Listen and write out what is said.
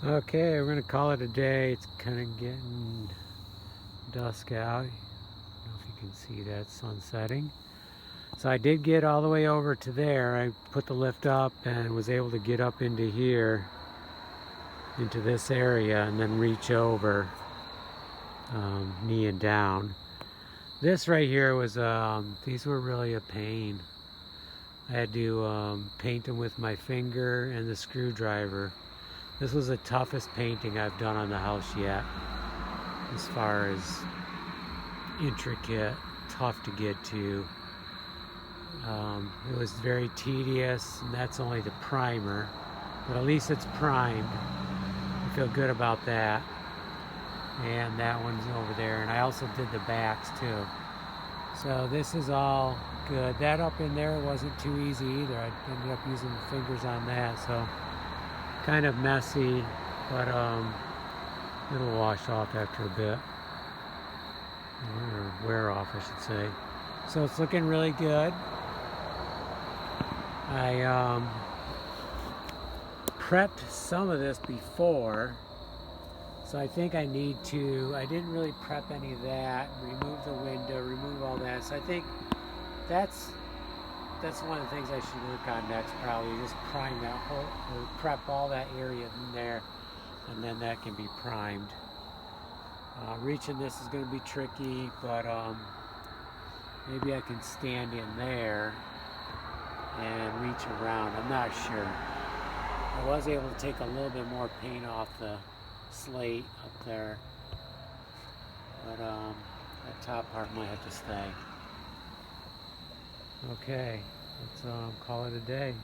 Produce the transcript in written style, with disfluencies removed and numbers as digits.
Okay, we're gonna call it a day. It's kind of getting dusk out. I don't know if you can see that sun setting. So I did get all the way over to there. I put the lift up and was able to get up into here, into this area, and then reach over, kneeing down. This right here was, these were really a pain. I had to paint them with my finger and the screwdriver. This was the toughest painting I've done on the house yet, as far as intricate, tough to get to. It was very tedious, and that's only the primer, but at least it's primed. I feel good about that. And that one's over there, and I also did the backs too. So this is all good. That up in there wasn't too easy either. I ended up using the fingers on that, so kind of messy, but it'll wash off after a bit, or wear off, I should say. So it's looking really good. I prepped some of this before, so I think I need to. I didn't really prep any of that. Remove the window, remove all that. So I think that's one of the things I should work on next, probably. Just prime that whole, or prep all that area in there, and then that can be primed. Reaching this is going to be tricky, but maybe I can stand in there and reach around. I'm not sure. I was able to take a little bit more paint off the slate up there, but that top part might have to stay. Okay, let's call it a day.